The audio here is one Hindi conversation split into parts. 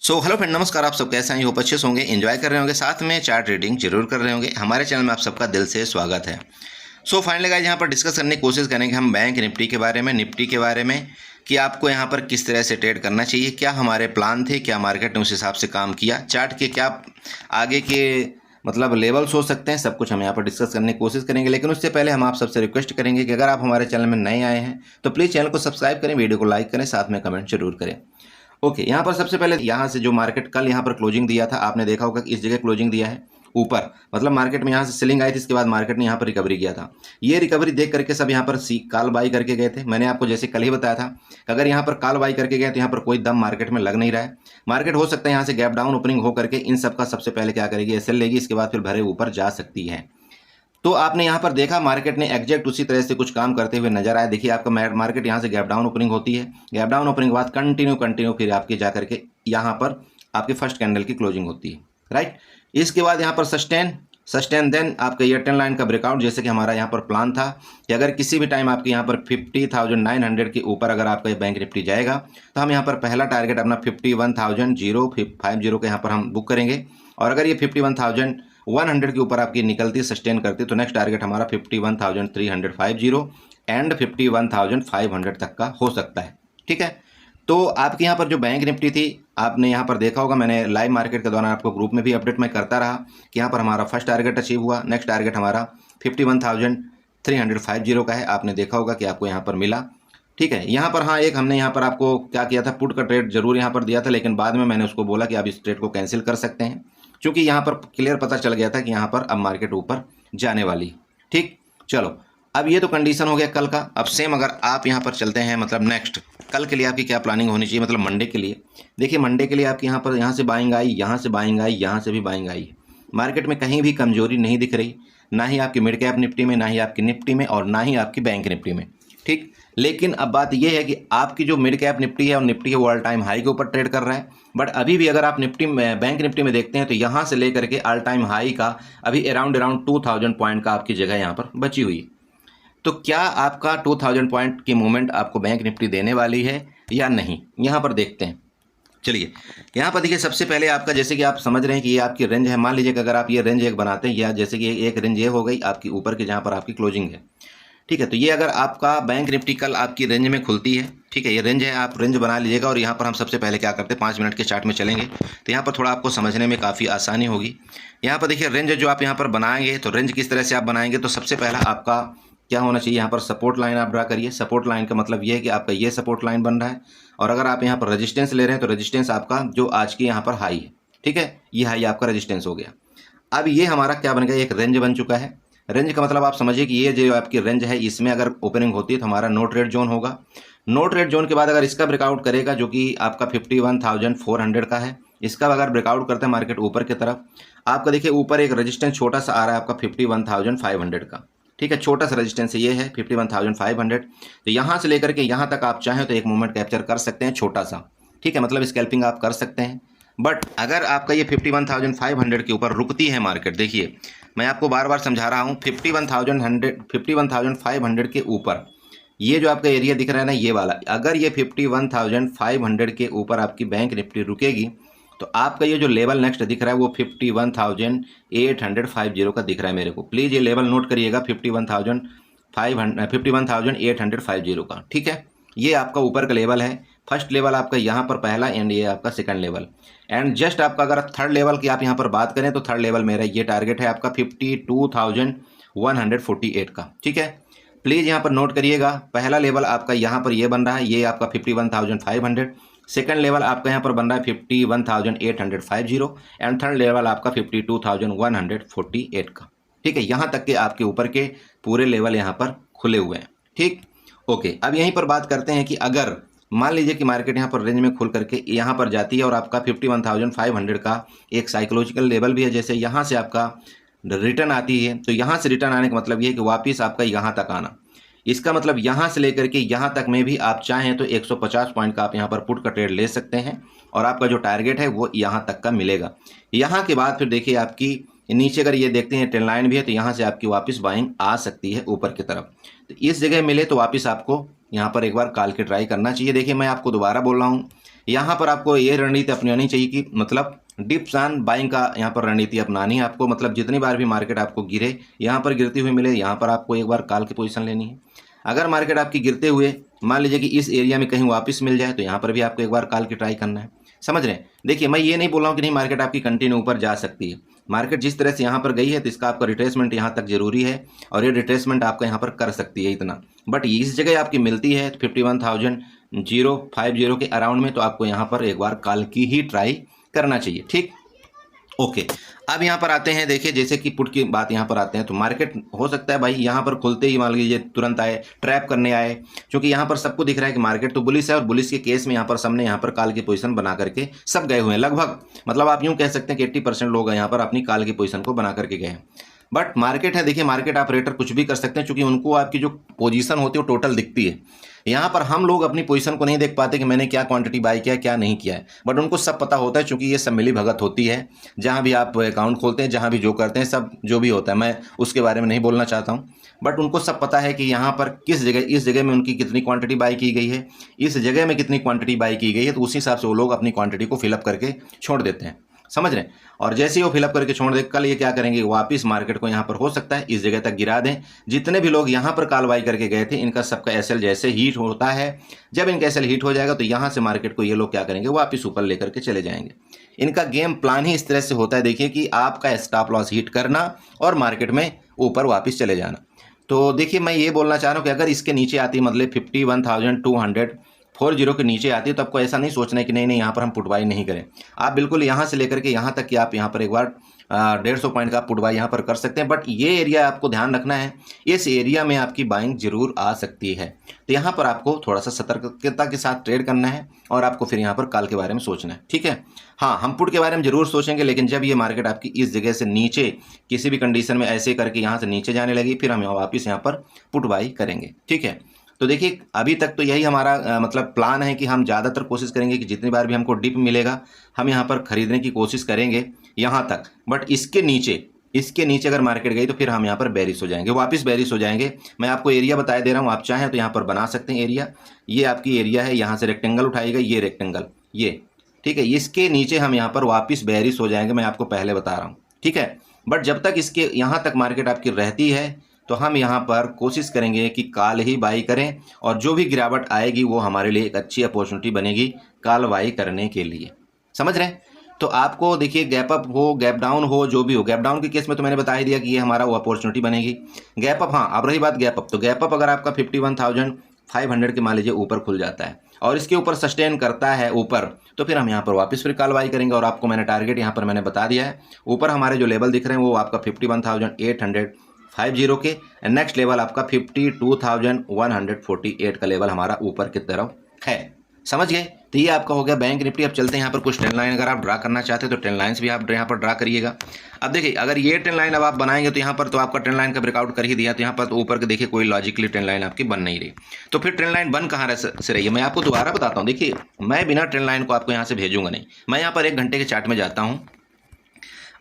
हेलो फ्रेंड, नमस्कार। आप सब कैसे हैं? होप अच्छे से होंगे, एंजॉय कर रहे होंगे, साथ में चार्ट रीडिंग जरूर कर रहे होंगे। हमारे चैनल में आप सबका दिल से स्वागत है। फाइनली गाइस, यहाँ पर डिस्कस करने की कोशिश करेंगे हम बैंक निफ्टी के बारे में, निफ्टी के बारे में कि आपको यहाँ पर किस तरह से ट्रेड करना चाहिए, क्या हमारे प्लान थे, क्या मार्केट ने उस हिसाब से काम किया, चार्ट के क्या आगे के मतलब लेवल्स हो सकते हैं, सब कुछ हम यहाँ पर डिस्कस करने की कोशिश करेंगे। लेकिन उससे पहले हम आप सबसे रिक्वेस्ट करेंगे कि अगर आप हमारे चैनल में नए आए हैं तो प्लीज़ चैनल को सब्सक्राइब करें, वीडियो को लाइक करें, साथ में कमेंट जरूर करें। ओके, यहाँ पर सबसे पहले यहाँ से जो मार्केट कल यहाँ पर क्लोजिंग दिया था, आपने देखा होगा कि इस जगह क्लोजिंग दिया है ऊपर, मतलब मार्केट में यहाँ से सेलिंग आई थी, इसके बाद मार्केट ने यहाँ पर रिकवरी किया था। ये रिकवरी देख करके सब यहाँ पर कॉल बाई करके गए थे। मैंने आपको जैसे कल ही बताया था कि अगर यहाँ पर कॉल बाई करके गए तो यहाँ पर कोई दम मार्केट में लग नहीं रहा है। मार्केट हो सकता है यहाँ से गैप डाउन ओपनिंग हो करके इन सब का सबसे पहले क्या करेगी, एसएल लेगी, इसके बाद फिर भरे ऊपर जा सकती है। तो आपने यहाँ पर देखा मार्केट ने एग्जैक्ट उसी तरह से कुछ काम करते हुए नजर आया। देखिए आपका मार्केट यहाँ से गैप डाउन ओपनिंग होती है, गैप डाउन ओपनिंग के बाद कंटिन्यू फिर आपकी जा करके यहाँ पर आपके फर्स्ट कैंडल की क्लोजिंग होती है, राइट। इसके बाद यहाँ पर सस्टेन देन आपका ये 10 लाइन का ब्रेकआउट, जैसे कि हमारा यहाँ पर प्लान था कि अगर किसी भी टाइम आपके यहाँ पर 50,900 के ऊपर अगर आपका ये बैंक निफ्टी जाएगा तो हम यहाँ पर पहला टारगेट अपना 51,050 के यहाँ पर हम बुक करेंगे। और अगर ये 51,100 के ऊपर आपकी निकलती सस्टेन करती तो नेक्स्ट टारगेट हमारा 51,350 एंड 51,500 तक का हो सकता है, ठीक है। तो आपके यहाँ पर जो बैंक निफ्टी थी, आपने यहाँ पर देखा होगा, मैंने लाइव मार्केट के दौरान आपको ग्रुप में भी अपडेट मैं करता रहा कि यहाँ पर हमारा फर्स्ट टारगेट अचीव हुआ, नेक्स्ट टारगेट हमारा 51,350 का है। आपने देखा होगा कि आपको यहाँ पर मिला, ठीक है। यहाँ पर हाँ, एक हमने यहाँ पर आपको क्या किया था, पुट का ट्रेड जरूर यहाँ पर दिया था, लेकिन बाद में मैंने उसको बोला कि आप इस ट्रेड को कैंसिल कर सकते हैं, क्योंकि यहाँ पर क्लियर पता चल गया था कि यहाँ पर अब मार्केट ऊपर जाने वाली, ठीक। चलो, अब ये तो कंडीशन हो गया कल का। अब सेम अगर आप यहाँ पर चलते हैं, मतलब नेक्स्ट कल के लिए आपकी क्या प्लानिंग होनी चाहिए, मतलब मंडे के लिए। देखिए मंडे के लिए आपकी यहाँ पर यहाँ से बाइंग आई, यहाँ से बाइंग आई, यहाँ से भी बाइंग आई। मार्केट में कहीं भी कमजोरी नहीं दिख रही, ना ही आपकी मिड कैप निफ्टी में, ना ही आपकी निफ्टी में, और ना ही आपकी बैंक निफ्टी में, ठीक। लेकिन अब बात यह है कि आपकी जो मिड कैप निफ्टी है और निफ्टी है वो ऑल टाइम हाई के ऊपर ट्रेड कर रहा है। बट अभी भी अगर आप निफ्टी में बैंक निफ्टी में देखते हैं तो यहाँ से लेकर के ऑल टाइम हाई का अभी अराउंड 2000 पॉइंट का आपकी जगह यहाँ पर बची हुई है। तो क्या आपका 2000 पॉइंट की मूवमेंट आपको बैंक निफ्टी देने वाली है या नहीं, यहाँ पर देखते हैं। चलिए यहाँ पर देखिए, सबसे पहले आपका जैसे कि आप समझ रहे हैं कि ये आपकी रेंज है। मान लीजिए कि अगर आप ये रेंज एक बनाते हैं, या जैसे कि एक रेंज ये हो गई आपकी ऊपर की जहाँ पर आपकी क्लोजिंग है, ठीक है। तो ये अगर आपका बैंक निफ्टी कल आपकी रेंज में खुलती है, ठीक है, ये रेंज है, आप रेंज बना लीजिएगा। और यहाँ पर हम सबसे पहले क्या करते हैं, 5 मिनट के चार्ट में चलेंगे तो यहाँ पर थोड़ा आपको समझने में काफ़ी आसानी होगी। यहाँ पर देखिए रेंज जो आप यहाँ पर बनाएंगे, तो रेंज किस तरह से आप बनाएंगे, तो सबसे पहला आपका क्या होना चाहिए, यहाँ पर सपोर्ट लाइन आप ड्रा करिए। सपोर्ट लाइन का मतलब ये है कि आपका ये सपोर्ट लाइन बन रहा है, और अगर आप यहाँ पर रेजिस्टेंस ले रहे हैं तो रेजिस्टेंस आपका जो आज की यहाँ पर हाई है, ठीक है, ये हाई आपका रेजिस्टेंस हो गया। अब ये हमारा क्या बन गया, एक रेंज बन चुका है। रेंज का मतलब आप समझिए कि ये जो आपकी रेंज है, इसमें अगर ओपनिंग होती है तो हमारा नो ट्रेड जोन होगा। नो ट्रेड जोन के बाद अगर इसका ब्रेकआउट करेगा, जो कि आपका 51,400 का है, इसका अगर ब्रेकआउट करता है मार्केट ऊपर की तरफ, आपका देखिए ऊपर एक रेजिस्टेंस छोटा सा आ रहा है आपका 51,500 का, ठीक है, छोटा सा रेजिस्टेंस ये है 51,500। तो यहाँ से लेकर के यहाँ तक आप चाहें तो एक मूवमेंट कैप्चर कर सकते हैं, छोटा सा, ठीक है, मतलब स्कैल्पिंग आप कर सकते हैं। बट अगर आपका ये 51,500 के ऊपर रुकती है मार्केट, देखिए मैं आपको बार बार समझा रहा हूँ, 51,500 के ऊपर ये जो आपका एरिया दिख रहा है ना, ये वाला, अगर ये 51,500 के ऊपर आपकी बैंक निफ्टी रुकेगी तो आपका ये जो लेवल नेक्स्ट दिख रहा है वो 51,850 का दिख रहा है मेरे को। प्लीज़ ये लेवल नोट करिएगा, 51,850 का, ठीक है। ये आपका ऊपर का लेवल है, फर्स्ट लेवल आपका यहाँ पर पहला, एंड ये आपका सेकंड लेवल। एंड जस्ट आपका अगर थर्ड लेवल की आप यहाँ पर बात करें तो थर्ड लेवल मेरा ये टारगेट है आपका 52,148 का, ठीक है। प्लीज़ यहाँ पर नोट करिएगा, पहला लेवल आपका यहाँ पर ये बन रहा है, ये आपका 51,500। सेकंड लेवल आपका यहाँ पर बन रहा है 51,850 एंड थर्ड लेवल आपका 52,148 का, ठीक है। यहाँ तक के आपके ऊपर के पूरे लेवल यहाँ पर खुले हुए हैं, ठीक। ओके, अब यहीं पर बात करते हैं कि अगर मान लीजिए कि मार्केट यहाँ पर रेंज में खुल करके यहाँ पर जाती है और आपका 51,500 का एक साइकोलॉजिकल लेवल भी है, जैसे यहाँ से आपका रिटर्न आती है, तो यहाँ से रिटर्न आने का मतलब ये है कि वापस आपका यहाँ तक आना। इसका मतलब यहाँ से लेकर के यहाँ तक में भी आप चाहें तो 150 पॉइंट का आप यहाँ पर पुट का ट्रेड ले सकते हैं, और आपका जो टारगेट है वो यहाँ तक का मिलेगा। यहाँ के बाद फिर देखिए आपकी नीचे अगर ये देखते हैं ट्रेंड लाइन भी है, तो यहाँ से आपकी वापस बाइंग आ सकती है ऊपर की तरफ। तो इस जगह मिले तो वापस आपको यहाँ पर एक बार कॉल के ट्राई करना चाहिए। देखिए मैं आपको दोबारा बोल रहा हूँ यहाँ पर आपको ये रणनीति अपनानी चाहिए कि मतलब डिप्स एंड बाइंग का यहाँ पर रणनीति अपनानी है आपको। मतलब जितनी बार भी मार्केट आपको गिरे, यहाँ पर गिरती हुई मिले, यहाँ पर आपको एक बार कॉल की पोजीशन लेनी है। अगर मार्केट आपकी गिरते हुए मान लीजिए कि इस एरिया में कहीं वापस मिल जाए तो यहाँ पर भी आपको एक बार कॉल की ट्राई करना है। समझ रहे हैं? देखिए मैं ये नहीं बोल रहा हूँ कि नहीं मार्केट आपकी कंटिन्यू ऊपर जा सकती है। मार्केट जिस तरह से यहाँ पर गई है तो इसका आपका रिट्रेसमेंट यहाँ तक जरूरी है और ये रिट्रेसमेंट आपका यहाँ पर कर सकती है इतना। बट इस जगह आपकी मिलती है 51,050 के अराउंड में, तो आपको यहाँ पर एक बार कॉल की ही ट्राई करना चाहिए। ठीक, ओके। अब यहाँ पर आते हैं, देखिए जैसे कि पुट की बात यहाँ पर आते हैं तो मार्केट हो सकता है भाई यहाँ पर खुलते ही मान लीजिए तुरंत आए, ट्रैप करने आए, क्योंकि यहाँ पर सबको दिख रहा है कि मार्केट तो बुलिश है और बुलिश के केस में यहाँ पर सबने यहाँ पर कॉल की पोजीशन बना करके सब गए हुए हैं लगभग। मतलब आप यूँ कह सकते हैं कि 80% लोग यहाँ पर अपनी कॉल की पोजीशन को बना करके गए हैं। बट मार्केट है, देखिए मार्केट ऑपरेटर कुछ भी कर सकते हैं क्योंकि उनको आपकी जो पोजीशन होती है वो टोटल दिखती है। यहाँ पर हम लोग अपनी पोजीशन को नहीं देख पाते कि मैंने क्या क्वांटिटी बाई किया है क्या नहीं किया है, बट उनको सब पता होता है क्योंकि ये सब मिली भगत होती है। जहाँ भी आप अकाउंट खोलते हैं, जहाँ भी जो करते हैं, सब जो भी होता है, मैं उसके बारे में नहीं बोलना चाहता हूँ, बट उनको सब पता है कि यहाँ पर किस जगह, इस जगह में उनकी कितनी क्वांटिटी बाई की गई है, इस जगह में कितनी क्वांटिटी बाई की गई है, तो उसी हिसाब से वो लोग अपनी क्वांटिटी को फिलअप करके छोड़ देते हैं। समझ रहे हैं? और जैसे ही वो फिलअप करके छोड़ दे, कल ये क्या करेंगे, वापस मार्केट को यहाँ पर हो सकता है इस जगह तक गिरा दें। जितने भी लोग यहाँ पर कॉल बाई करके गए थे, इनका सबका एसएल जैसे हीट होता है, जब इनका एसएल हीट हो जाएगा तो यहाँ से मार्केट को ये लोग क्या करेंगे, वापस ऊपर लेकर के चले जाएंगे। इनका गेम प्लान ही इस तरह से होता है, देखिए कि आपका स्टॉप लॉस हिट करना और मार्केट में ऊपर वापस चले जाना। तो देखिए मैं ये बोलना चाह रहा हूँ कि अगर इसके नीचे आती है, मतलब 51,240 के नीचे आती है, तो आपको ऐसा नहीं सोचना है कि नहीं यहाँ पर हम पुट बाई नहीं करें। आप बिल्कुल यहाँ से लेकर के यहाँ तक कि आप यहाँ पर एक बार 150 पॉइंट का पुट बाई यहाँ पर कर सकते हैं। बट ये एरिया आपको ध्यान रखना है, इस एरिया में आपकी बाइंग जरूर आ सकती है, तो यहाँ पर आपको थोड़ा सा सतर्कता के साथ ट्रेड करना है और आपको फिर यहाँ पर कॉल के बारे में सोचना है। ठीक है, हाँ हम पुट के बारे में जरूर सोचेंगे, लेकिन जब ये मार्केट आपकी इस जगह से नीचे किसी भी कंडीशन में ऐसे करके यहाँ से नीचे जाने लगी, फिर हम वापस यहाँ पर पुट बाई करेंगे। ठीक है, तो देखिए अभी तक तो यही हमारा मतलब प्लान है कि हम ज़्यादातर कोशिश करेंगे कि जितनी बार भी हमको डिप मिलेगा हम यहाँ पर खरीदने की कोशिश करेंगे यहाँ तक। बट इसके नीचे अगर मार्केट गई तो फिर हम यहाँ पर बेरिश हो जाएंगे, वापस बेरिश हो जाएंगे। मैं आपको एरिया बता दे रहा हूँ, आप चाहें तो यहाँ पर बना सकते हैं एरिया। ये आपकी एरिया है, यहाँ से रेक्टेंगल उठाइएगा, ये रेक्टेंगल ये, ठीक है, इसके नीचे हम यहाँ पर वापस बेरिश हो जाएंगे, मैं आपको पहले बता रहा हूँ। ठीक है, बट जब तक इसके यहाँ तक मार्केट आपकी रहती है तो हम यहाँ पर कोशिश करेंगे कि कॉल ही बाई करें, और जो भी गिरावट आएगी वो हमारे लिए एक अच्छी अपॉर्चुनिटी बनेगी कॉल बाई करने के लिए। समझ रहे हैं? तो आपको देखिए गैप अप हो, गैप डाउन हो, जो भी हो, गैप डाउन के केस में तो मैंने बता ही दिया कि ये हमारा वो अपॉर्चुनिटी बनेगी। गैप अप, हाँ अब रही बात गैप अप, तो गैप अप अगर आपका 51,500 के मान लीजिए ऊपर खुल जाता है और इसके ऊपर सस्टेन करता है ऊपर, तो फिर हम यहाँ पर वापस फिर कॉल बाई करेंगे। और आपको मैंने टारगेट यहाँ पर मैंने बता दिया है, ऊपर हमारे जो लेवल दिख रहे हैं वो आपका 51,850 के, नेक्स्ट लेवल आपका 52,148 का लेवल हमारा ऊपर की तरफ है। समझ गए? तो ये आपका हो गया बैंक निफ्टी। अब चलते हैं यहाँ पर कुछ ट्रेंड लाइन, अगर आप ड्रा करना चाहते हैं तो ट्रेंड लाइन्स भी आप यहाँ पर ड्रा करिएगा। अब देखिए अगर ये ट्रेंड लाइन अब आप बनाएंगे तो यहाँ पर तो आपका ट्रेंड लाइन का ब्रेकआउट कर ही दिया, तो यहाँ पर तो ऊपर के देखिए कोई लॉजिकली ट्रेंड लाइन आपकी बन नहीं रही, तो फिर ट्रेंड लाइन बन कहाँ से रही है मैं आपको दोबारा बताता हूँ। देखिए मैं बिना ट्रेंड लाइन को आपको यहाँ से भेजूंगा नहीं, मैं यहाँ पर 1 घंटे के चार्ट में जाता हूँ।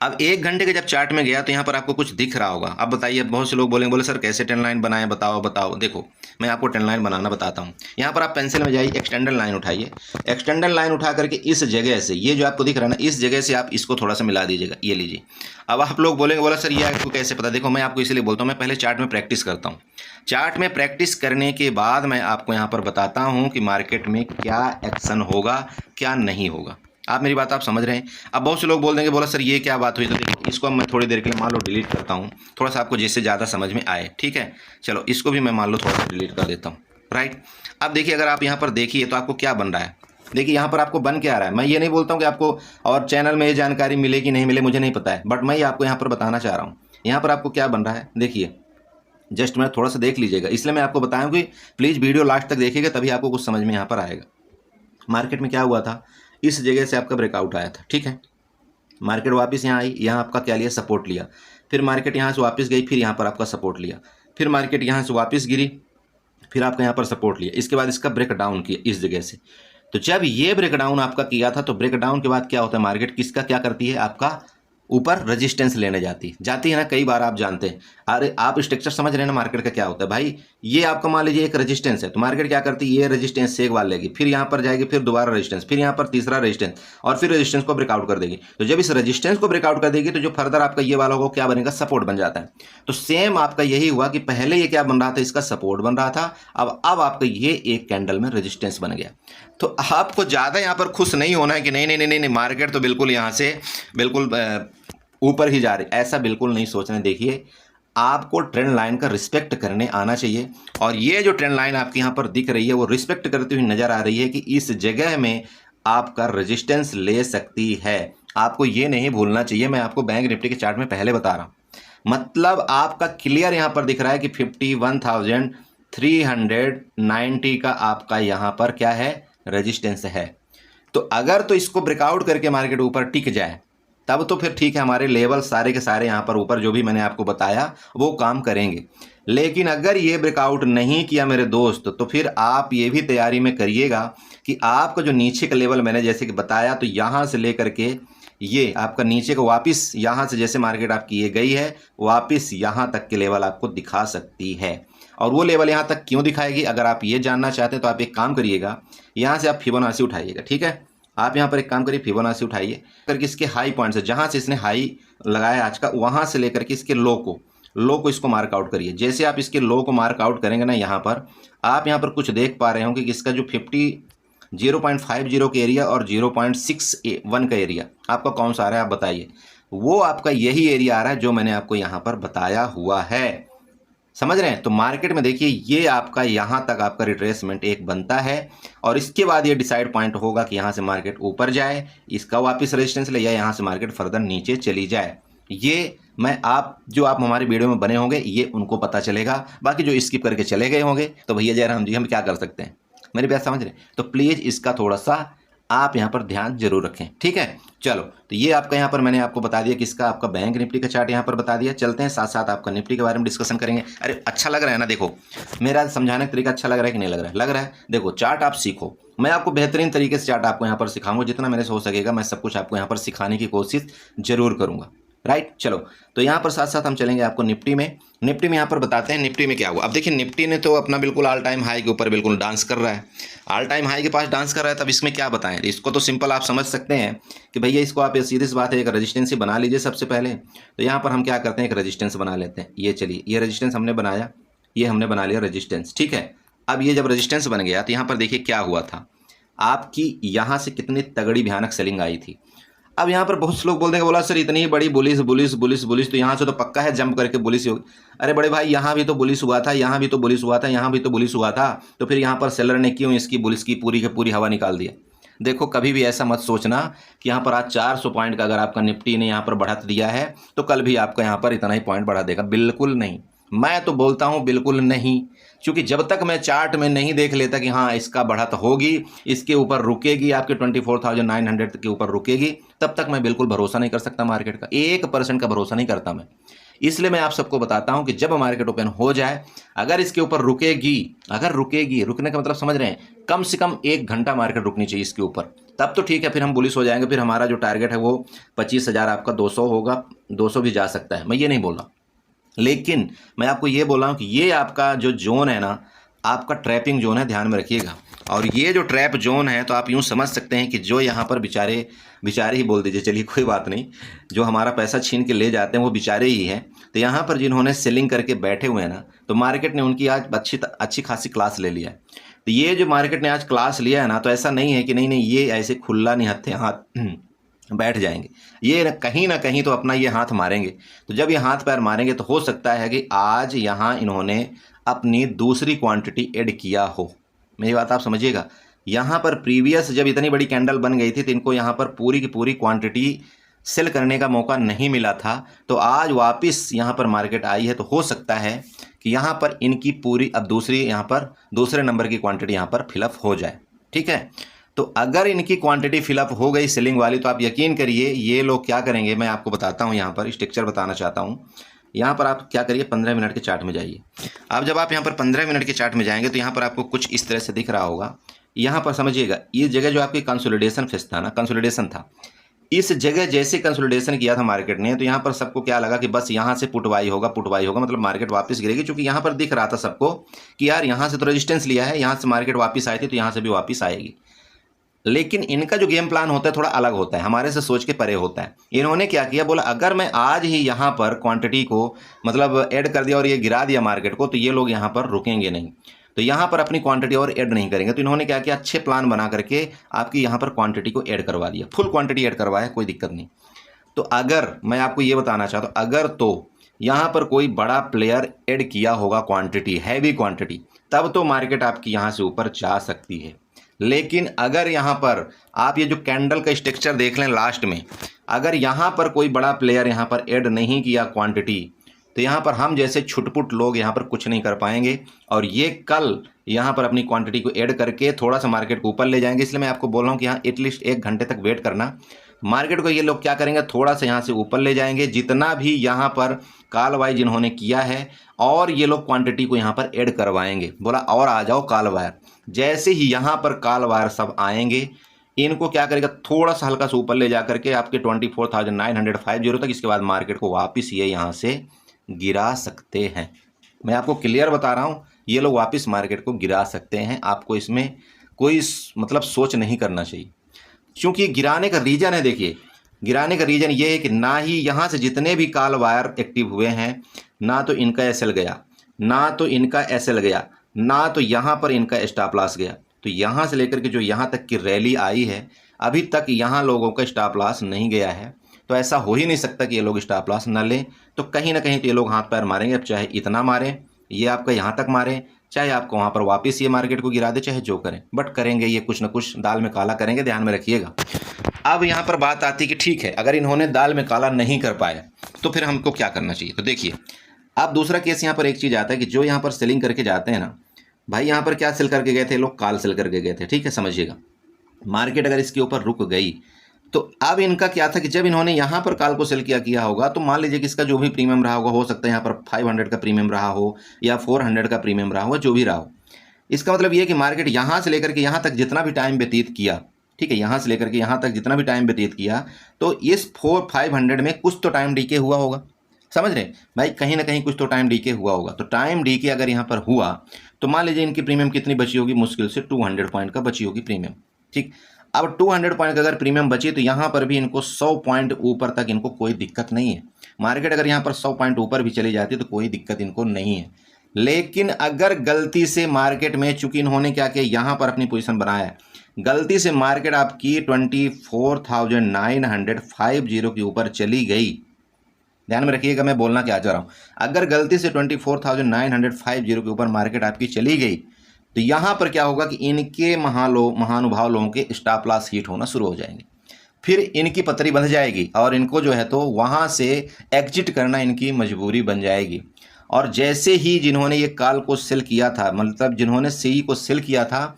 अब 1 घंटे के जब चार्ट में गया तो यहाँ पर आपको कुछ दिख रहा होगा। अब बताइए, बहुत से लोग बोले सर कैसे ट्रेंड लाइन बनाएं, बताओ। देखो मैं आपको ट्रेंड लाइन बनाना बताता हूँ। यहाँ पर आप पेंसिल में जाइए, एक्सटेंडर लाइन उठाइए, एक्सटेंडर लाइन उठा करके इस जगह से, ये जो आपको दिख रहा है ना, इस जगह से आप इसको थोड़ा सा मिला दीजिएगा, ये लीजिए। अब आप लोग बोला सर ये आपको कैसे पता? देखो मैं आपको इसलिए बोलता हूँ, मैं पहले चार्ट में प्रैक्टिस करता हूँ, चार्ट में प्रैक्टिस करने के बाद मैं आपको यहाँ पर बताता हूँ कि मार्केट में क्या एक्शन होगा क्या नहीं होगा। आप मेरी बात आप समझ रहे हैं? अब बहुत से लोग बोल देंगे, बोला सर ये क्या बात हुई, तो देखो इसको मैं थोड़ी देर के लिए मान लो डिलीट करता हूँ, थोड़ा सा आपको जिससे ज़्यादा समझ में आए। ठीक है, चलो इसको भी मैं मान लो थोड़ा सा डिलीट कर देता हूँ। राइट, अब देखिए अगर आप यहाँ पर देखिए तो आपको क्या बन रहा है। देखिए यहाँ पर आपको बन के आ रहा है। मैं ये नहीं बोलता हूँ कि आपको और चैनल में ये जानकारी मिले कि नहीं मिले, मुझे नहीं पता है, बट मैं ये आपको यहाँ पर बताना चाह रहा हूँ। यहाँ पर आपको क्या बन रहा है देखिए, जस्ट मैं थोड़ा सा देख लीजिएगा, इसलिए मैं आपको बताऊँ कि प्लीज़ वीडियो लास्ट तक देखिएगा, तभी आपको कुछ समझ में यहाँ पर आएगा। मार्केट में क्या हुआ था, इस जगह से आपका ब्रेकआउट आया था। ठीक है, मार्केट वापस यहाँ आई, यहाँ आपका क्या लिया, सपोर्ट लिया, फिर मार्केट यहाँ से वापस गई, फिर यहाँ पर आपका सपोर्ट लिया, फिर मार्केट यहाँ से वापस गिरी, फिर आपका यहाँ पर सपोर्ट लिया, इसके बाद इसका ब्रेक डाउन किया इस जगह से। तो जब ये ब्रेक डाउन आपका किया था, तो ब्रेक डाउन के बाद क्या होता है, मार्केट किसका क्या करती है, आपका ऊपर रेजिस्टेंस लेने जाती है ना, कई बार आप जानते हैं। अरे आप स्ट्रक्चर समझ रहे हैं ना मार्केट का क्या होता है भाई। ये आपका मान लीजिए एक रेजिस्टेंस है, तो मार्केट क्या करती है, ये रेजिस्टेंस से एक बार लेगी, फिर यहाँ पर जाएगी, फिर दोबारा रेजिस्टेंस, फिर यहाँ पर तीसरा रेजिस्टेंस, और फिर रेजिस्टेंस को ब्रेकआउट कर देगी। तो जब इस रेजिस्टेंस को ब्रेकआउट कर देगी तो जो फर्दर आपका ये वाला होगा क्या बनेगा, सपोर्ट बन जाता है। तो सेम आपका यही हुआ कि पहले ये क्या बन रहा था, इसका सपोर्ट बन रहा था, अब आपका ये एक कैंडल में रेजिस्टेंस बन गया। तो आपको ज़्यादा यहाँ पर खुश नहीं होना है कि नहीं नहीं नहीं नहीं मार्केट तो बिल्कुल यहाँ से बिल्कुल ऊपर ही जा रही, ऐसा बिल्कुल नहीं सोचना। देखिए आपको ट्रेंड लाइन का रिस्पेक्ट करने आना चाहिए, और ये जो ट्रेंड लाइन आपकी यहाँ पर दिख रही है वो रिस्पेक्ट करती हुई नज़र आ रही है कि इस जगह में आपका रेजिस्टेंस ले सकती है। आपको ये नहीं भूलना चाहिए, मैं आपको बैंक निफ्टी के चार्ट में पहले बता रहा हूँ। मतलब आपका क्लियर यहाँ पर दिख रहा है कि 51,390 का आपका यहाँ पर क्या है, रेजिस्टेंस है। तो अगर तो इसको ब्रेकआउट करके मार्केट ऊपर टिक जाए तब तो फिर ठीक है, हमारे लेवल सारे के सारे यहाँ पर ऊपर जो भी मैंने आपको बताया वो काम करेंगे। लेकिन अगर ये ब्रेकआउट नहीं किया मेरे दोस्त, तो फिर आप ये भी तैयारी में करिएगा कि आपका जो नीचे का लेवल मैंने जैसे कि बताया, तो यहाँ से लेकर के ये आपका नीचे को वापस यहाँ से जैसे मार्केट आपकी ये गई है वापस यहाँ तक के लेवल आपको दिखा सकती है। और वो लेवल यहाँ तक क्यों दिखाएगी, अगर आप ये जानना चाहते हैं तो आप एक काम करिएगा, यहाँ से आप फिबोनाची उठाइएगा। ठीक है, आप यहाँ पर एक काम करिए, फिबोनाची उठाइए करके इसके हाई पॉइंट से, जहाँ से इसने हाई लगाया आज का, वहाँ से लेकर के इसके लो को इसको मार्क आउट करिए। जैसे आप इसके लो को मार्क आउट करेंगे ना, यहाँ पर आप यहाँ पर कुछ देख पा रहे होंगे कि इसका जो 0.50 के एरिया और 0.61 का एरिया आपका कौन सा आ रहा है, आप बताइए। वो आपका यही एरिया आ रहा है जो मैंने आपको यहाँ पर बताया हुआ है, समझ रहे हैं। तो मार्केट में देखिए ये आपका यहाँ तक आपका रिट्रेसमेंट एक बनता है, और इसके बाद ये डिसाइड पॉइंट होगा कि यहाँ से मार्केट ऊपर जाए, इसका वापस रेजिस्टेंस ले, या यहाँ से मार्केट फर्दर नीचे चली जाए। ये मैं आप जो आप हमारे वीडियो में बने होंगे ये उनको पता चलेगा। बाकी जो स्किप करके चले गए होंगे तो भैया जयराम जी हम क्या कर सकते हैं, मेरी बात समझ रहे हैं। तो प्लीज़ इसका थोड़ा सा आप यहाँ पर ध्यान जरूर रखें, ठीक है। चलो, तो ये आपका यहाँ पर मैंने आपको बता दिया किसका, आपका बैंक निफ्टी का चार्ट यहाँ पर बता दिया। चलते हैं साथ साथ आपका निफ्टी के बारे में डिस्कशन करेंगे। अरे अच्छा लग रहा है ना, देखो मेरा समझाने का तरीका अच्छा लग रहा है कि नहीं लग रहा है, लग रहा है। देखो चार्ट आप सीखो, मैं आपको बेहतरीन तरीके से चार्ट आपको यहाँ पर सिखाऊंगा, जितना मेरे से हो सकेगा मैं सब कुछ आपको यहाँ पर सिखाने की कोशिश जरूर करूँगा, राइट। चलो, तो यहाँ पर साथ साथ हम चलेंगे आपको निफ्टी में यहाँ पर बताते हैं निफ्टी में क्या हुआ। अब देखिए निफ्टी ने तो अपना बिल्कुल ऑल टाइम हाई के ऊपर बिल्कुल डांस कर रहा है, ऑल टाइम हाई के पास डांस कर रहा है। तब इसमें क्या बताएं, इसको तो सिंपल आप समझ सकते हैं कि भैया इसको आप सीधी सी बात है, एक रेजिस्टेंस ही बना लीजिए सबसे पहले। तो यहाँ पर हम क्या करते हैं, एक रेजिस्टेंस बना लेते हैं। ये चलिए, ये रेजिस्टेंस हमने बनाया, ये हमने बना लिया रेजिस्टेंस, ठीक है। अब ये जब रेजिस्टेंस बन गया तो यहाँ पर देखिए क्या हुआ था, आपकी यहाँ से कितनी तगड़ी भयानक सेलिंग आई थी। अब यहाँ पर बहुत से लोग बोल देंगे, बोला सर इतनी बड़ी बुलिस बुलिस बुलिस बुलिस तो यहाँ से तो पक्का है जंप करके बुलिस होगी। अरे बड़े भाई, यहाँ भी तो बुलिस हुआ था, यहाँ भी तो बुलिस हुआ था, यहाँ भी तो बुलिस हुआ था, तो फिर यहाँ पर सेलर ने क्यों इसकी बुलिस की पूरी हवा निकाल दिया। देखो कभी भी ऐसा मत सोचना कि यहाँ पर आज 400 पॉइंट का अगर आपका निफ्टी ने यहाँ पर बढ़त दिया है तो कल भी आपका यहाँ पर इतना ही पॉइंट बढ़ा देगा, बिल्कुल नहीं। मैं तो बोलता हूँ बिल्कुल नहीं, क्योंकि जब तक मैं चार्ट में नहीं देख लेता कि हाँ इसका बढ़त होगी, इसके ऊपर रुकेगी, आपके 24,900 के ऊपर रुकेगी, तब तक मैं बिल्कुल भरोसा नहीं कर सकता मार्केट का, 1% का भरोसा नहीं करता मैं। इसलिए मैं आप सबको बताता हूं कि जब मार्केट ओपन हो जाए, अगर इसके ऊपर रुकेगी, रुकने का मतलब समझ रहे हैं, कम से कम 1 घंटा मार्केट रुकनी चाहिए इसके ऊपर, तब तो ठीक है, फिर हम बुलिश हो जाएंगे। फिर हमारा जो टारगेट है वो 25,000 आपका 200 होगा, 200 भी जा सकता है, मैं ये नहीं बोल रहा। लेकिन मैं आपको ये बोल रहा हूँ कि ये आपका जो जोन है ना, आपका ट्रैपिंग जोन है, ध्यान में रखिएगा। और ये जो ट्रैप जोन है तो आप यूँ समझ सकते हैं कि जो यहाँ पर बेचारे ही बोल दीजिए, चलिए कोई बात नहीं, जो हमारा पैसा छीन के ले जाते हैं वो बेचारे ही हैं। तो यहाँ पर जिन्होंने सेलिंग करके बैठे हुए हैं ना, तो मार्केट ने उनकी आज अच्छी खासी क्लास ले लिया है। तो ये जो मार्केट ने आज क्लास लिया है ना, तो ऐसा नहीं है कि नहीं ये ऐसे खुला नहीं हत्थे हाथ बैठ जाएंगे, ये कहीं ना कहीं तो अपना ये हाथ मारेंगे। तो जब ये हाथ पैर मारेंगे तो हो सकता है कि आज यहाँ इन्होंने अपनी दूसरी क्वांटिटी ऐड किया हो। मेरी बात आप समझिएगा, यहाँ पर प्रीवियस जब इतनी बड़ी कैंडल बन गई थी तो इनको यहाँ पर पूरी की पूरी क्वांटिटी सेल करने का मौका नहीं मिला था। तो आज वापस यहाँ पर मार्केट आई है, तो हो सकता है कि यहाँ पर इनकी पूरी अब दूसरे नंबर की क्वांटिटी यहाँ पर फिलअप हो जाए, ठीक है। तो अगर इनकी क्वांटिटी फिलअप हो गई सेलिंग वाली, तो आप यकीन करिए ये लोग क्या करेंगे, मैं आपको बताता हूँ। यहाँ पर स्ट्रक्चर बताना चाहता हूँ। यहाँ पर आप क्या करिए, 15 मिनट के चार्ट में जाइए। अब जब आप यहाँ पर 15 मिनट के चार्ट में जाएंगे तो यहाँ पर आपको कुछ इस तरह से दिख रहा होगा। यहाँ पर समझिएगा, ये जगह जो आपकी कंसोलिडेशन फेस था ना, कंसोलिडेशन था, इस जगह जैसे कंसोलिडेशन किया था मार्केट ने, तो यहाँ पर सबको क्या लगा कि बस यहाँ से पुटवाई होगा, मतलब मार्केट वापस गिरेगी, क्योंकि यहाँ पर दिख रहा था सबको कि यार यहाँ से तो रेजिस्टेंस लिया है, यहाँ से मार्केट वापस आई थी, तो यहाँ से भी वापस आएगी। लेकिन इनका जो गेम प्लान होता है थोड़ा अलग होता है, हमारे से सोच के परे होता है। इन्होंने क्या किया, बोला अगर मैं आज ही यहाँ पर क्वांटिटी को मतलब ऐड कर दिया और ये गिरा दिया मार्केट को, तो ये लोग यहाँ पर रुकेंगे नहीं, तो यहाँ पर अपनी क्वांटिटी और ऐड नहीं करेंगे। तो इन्होंने क्या किया, अच्छे प्लान बना करके आपकी यहाँ पर क्वांटिटी को ऐड करवा दिया, फुल क्वांटिटी ऐड करवाया, कोई दिक्कत नहीं। तो अगर मैं आपको ये बताना चाहता हूँ, अगर तो यहाँ पर कोई बड़ा प्लेयर ऐड किया होगा क्वांटिटी, हैवी क्वांटिटी, तब तो मार्केट आपकी यहाँ से ऊपर जा सकती है। लेकिन अगर यहाँ पर आप ये जो कैंडल का स्ट्रक्चर देख लें लास्ट में, अगर यहाँ पर कोई बड़ा प्लेयर यहाँ पर ऐड नहीं किया क्वांटिटी, तो यहाँ पर हम जैसे छुटपुट लोग यहाँ पर कुछ नहीं कर पाएंगे, और ये कल यहाँ पर अपनी क्वांटिटी को ऐड करके थोड़ा सा मार्केट को ऊपर ले जाएंगे। इसलिए मैं आपको बोल रहा हूँ कि यहाँ एटलीस्ट 1 घंटे तक वेट करना। मार्केट को ये लोग क्या करेंगे, थोड़ा सा यहाँ से ऊपर ले जाएंगे, जितना भी यहाँ पर काल वायर जिन्होंने किया है, और ये लोग क्वांटिटी को यहाँ पर ऐड करवाएंगे। बोला और आ जाओ काल वायर। जैसे ही यहाँ पर काल वायर सब आएंगे, इनको क्या करेगा, थोड़ा सा हल्का सा ऊपर ले जा करके आपके 24,950 तक, इसके बाद मार्केट को वापस ये यहाँ से गिरा सकते हैं। मैं आपको क्लियर बता रहा हूँ, ये लोग वापस मार्केट को गिरा सकते हैं। आपको इसमें कोई मतलब सोच नहीं करना चाहिए, क्योंकि गिराने का रीज़न है, देखिए गिराने का रीज़न ये है कि ना ही यहाँ से जितने भी काल वायर एक्टिव हुए हैं, ना तो इनका एसएल गया, ना तो इनका एसएल गया, ना तो यहाँ पर इनका स्टॉप लॉस गया। तो यहाँ से लेकर के जो यहाँ तक की रैली आई है, अभी तक यहाँ लोगों का स्टॉप लॉस नहीं गया है। तो ऐसा हो ही नहीं सकता कि ये लोग स्टॉप लॉस न लें। तो कहीं ना कहीं तो ये लोग हाथ पैर मारेंगे। अब चाहे इतना मारें, ये आपका यहाँ तक मारें, चाहे आपको वहाँ पर वापस ये मार्केट को गिरा दे, चाहे जो करें, बट करेंगे ये कुछ ना कुछ, दाल में काला करेंगे, ध्यान में रखिएगा। अब यहाँ पर बात आती है कि ठीक है, अगर इन्होंने दाल में काला नहीं कर पाया तो फिर हमको क्या करना चाहिए। तो देखिए, अब दूसरा केस यहाँ पर एक चीज़ आता है कि जो यहाँ पर सेलिंग करके जाते हैं ना भाई, यहाँ पर क्या सेल करके गए थे लोग, काल सेल करके गए थे, ठीक है, समझिएगा। मार्केट अगर इसके ऊपर रुक गई, तो अब इनका क्या था कि जब इन्होंने यहाँ पर काल को सेल किया होगा, तो मान लीजिए कि इसका जो भी प्रीमियम रहा होगा, हो सकता है यहाँ पर 500 का प्रीमियम रहा हो या 400 का प्रीमियम रहा हो, जो भी रहा हो। इसका मतलब ये है कि मार्केट यहाँ से लेकर के यहाँ तक जितना भी टाइम व्यतीत किया, ठीक है, यहाँ से लेकर के यहाँ तक जितना भी टाइम व्यतीत किया, तो इस 500 में कुछ तो टाइम डीके हुआ होगा, समझ रहे भाई, कहीं ना कहीं कुछ तो टाइम डीके हुआ होगा। तो टाइम डीके अगर यहाँ पर हुआ, तो मान लीजिए इनकी प्रीमियम कितनी बची होगी, मुश्किल से 200 पॉइंट का बची होगी प्रीमियम, ठीक। अब 200 पॉइंट का अगर प्रीमियम बची, तो यहाँ पर भी इनको 100 पॉइंट ऊपर तक इनको कोई दिक्कत नहीं है। मार्केट अगर यहाँ पर 100 पॉइंट ऊपर भी चली जाती तो कोई दिक्कत इनको नहीं है। लेकिन अगर गलती से मार्केट में, चूंकि इन्होंने क्या किया, यहाँ पर अपनी पोजीशन बनाया है, गलती से मार्केट आपकी 24,950 के ऊपर चली गई, ध्यान में रखिएगा मैं बोलना क्या चाह रहा हूँ, अगर गलती से 24,950 के ऊपर मार्केट आपकी चली गई, तो यहाँ पर क्या होगा कि इनके महानुभाव लोगों के स्टॉप लॉस हिट होना शुरू हो जाएंगे। फिर इनकी पतरी बंध जाएगी और इनको जो है तो वहाँ से एग्जिट करना इनकी मजबूरी बन जाएगी। और जैसे ही जिन्होंने ये कॉल को सेल किया था, मतलब जिन्होंने सी को सेल किया था,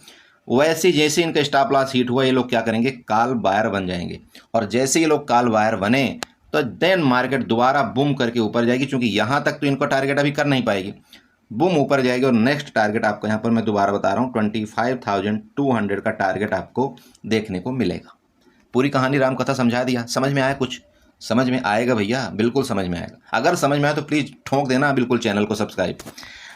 वैसे जैसे इनका स्टॉप लॉस हिट हुआ, ये लोग क्या करेंगे, कॉल बायर बन जाएंगे। और जैसे ये लोग कॉल बायर बने, तो देन मार्केट दोबारा बूम करके ऊपर जाएगी, क्योंकि यहाँ तक तो इनको टारगेट अभी कर नहीं पाएगी, बूम ऊपर जाएगी। और नेक्स्ट टारगेट आपको यहाँ पर मैं दोबारा बता रहा हूँ, 25,200 का टारगेट आपको देखने को मिलेगा। पूरी कहानी राम कथा समझा दिया, समझ में आया, कुछ समझ में आएगा भैया, बिल्कुल समझ में आएगा। अगर समझ में आया तो प्लीज़ ठोक देना बिल्कुल चैनल को सब्सक्राइब।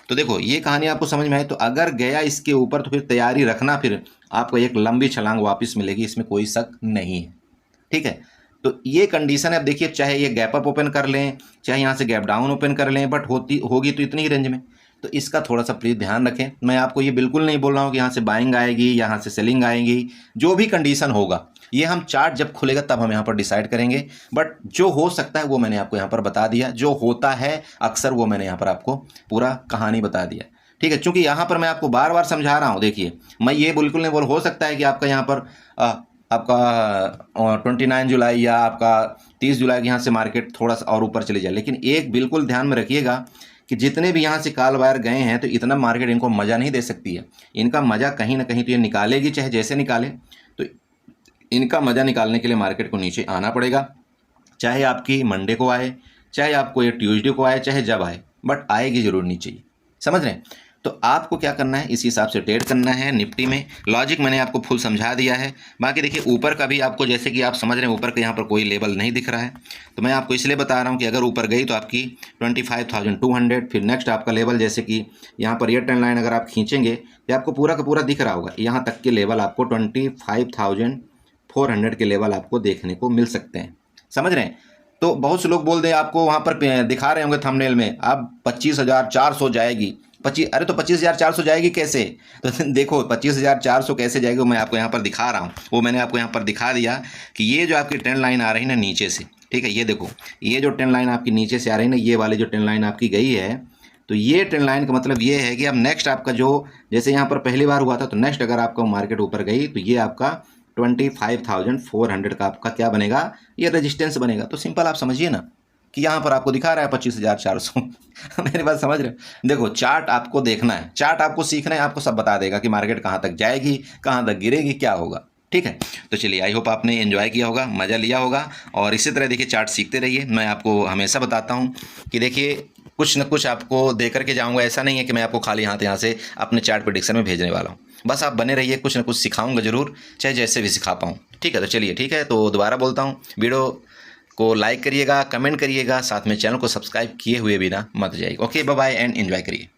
तो देखो, ये कहानी आपको समझ में आई, तो अगर गया इसके ऊपर तो फिर तैयारी रखना, फिर आपको एक लंबी छलांग वापस मिलेगी, इसमें कोई शक नहीं है, ठीक है। तो ये कंडीशन है। अब देखिए, चाहे ये गैप अप ओपन कर लें, चाहे यहाँ से गैप डाउन ओपन कर लें, बट होगी तो इतनी ही रेंज में। तो इसका थोड़ा सा प्लीज़ ध्यान रखें। मैं आपको ये बिल्कुल नहीं बोल रहा हूँ कि यहाँ से बाइंग आएगी, यहाँ से सेलिंग आएगी, जो भी कंडीशन होगा ये हम चार्ट जब खुलेगा तब हम यहाँ पर डिसाइड करेंगे। बट जो हो सकता है वो मैंने आपको यहाँ पर बता दिया, जो होता है अक्सर वो मैंने यहाँ पर आपको पूरा कहानी बता दिया, ठीक है। चूँकि यहाँ पर मैं आपको बार बार समझा रहा हूँ, देखिए मैं ये बिल्कुल नहीं हो सकता है कि आपका यहाँ पर आपका 29 जुलाई या आपका 30 जुलाई के यहाँ से मार्केट थोड़ा सा और ऊपर चले जाए। लेकिन एक बिल्कुल ध्यान में रखिएगा कि जितने भी यहाँ से काल वायर गए हैं, तो इतना मार्केट इनको मज़ा नहीं दे सकती है। इनका मज़ा कहीं ना कहीं तो ये निकालेगी, चाहे जैसे निकाले, तो इनका मज़ा निकालने के लिए मार्केट को नीचे आना पड़ेगा, चाहे आपकी मंडे को आए, चाहे आपको ये ट्यूसडे को आए, चाहे जब आए, बट आएगी जरूर नीचे ही, समझ रहे हैं। तो आपको क्या करना है, इस हिसाब से ट्रेड करना है। निफ्टी में लॉजिक मैंने आपको फुल समझा दिया है। बाकी देखिए ऊपर का भी आपको, जैसे कि आप समझ रहे हैं ऊपर का यहाँ पर कोई लेवल नहीं दिख रहा है, तो मैं आपको इसलिए बता रहा हूँ कि अगर ऊपर गई तो आपकी 25,200, फिर नेक्स्ट आपका लेवल, जैसे कि यहाँ पर ये ट्रेंड लाइन अगर आप खींचेंगे तो आपको पूरा का पूरा दिख रहा होगा, यहाँ तक के लेवल आपको 25,400 के लेवल आपको देखने को मिल सकते हैं। समझ रहे हैं? तो बहुत से लोग बोल दें, आपको वहाँ पर दिखा रहे होंगे थंबनेल में, अब 25,400 जाएगी। अरे तो 25,400 जाएगी कैसे? तो देखो 25,400 कैसे जाएगी, मैं आपको यहाँ पर दिखा रहा हूँ। वो मैंने आपको यहाँ पर दिखा दिया कि ये जो आपकी ट्रेंड लाइन आ रही है ना नीचे से, ठीक है, ये देखो, ये जो ट्रेंड लाइन आपकी नीचे से आ रही है ना, ये वाली जो ट्रेंड लाइन आपकी गई है, तो ये ट्रेंड लाइन का मतलब ये है कि अब नेक्स्ट आपका जो, जैसे यहाँ पर पहली बार हुआ था, तो नेक्स्ट अगर आपका मार्केट ऊपर गई तो ये आपका 25,400 का आपका क्या बनेगा, ये रेजिस्टेंस बनेगा। तो सिंपल आप समझिए ना कि यहाँ पर आपको दिखा रहा है 25,400। मेरी बात समझ रहे हो? देखो चार्ट आपको देखना है, चार्ट आपको सीखना है, आपको सब बता देगा कि मार्केट कहाँ तक जाएगी, कहाँ तक गिरेगी, क्या होगा। ठीक है, तो चलिए, आई होप आपने एंजॉय किया होगा, मज़ा लिया होगा, और इसी तरह देखिए चार्ट सीखते रहिए। मैं आपको हमेशा बताता हूँ कि देखिए कुछ न कुछ आपको दे करके जाऊँगा, ऐसा नहीं है कि मैं आपको खाली हाथ यहाँ से अपने चार्ट प्रेडिक्शन में भेजने वाला हूँ। बस आप बने रहिए, कुछ ना कुछ सिखाऊंगा ज़रूर, चाहे जैसे भी सिखा पाऊँ। ठीक है, तो चलिए, ठीक है, तो दोबारा बोलता हूँ, वीडियो को लाइक करिएगा, कमेंट करिएगा, साथ में चैनल को सब्सक्राइब किए हुए भी ना मत जाइए। Okay, bye bye and enjoy करिए।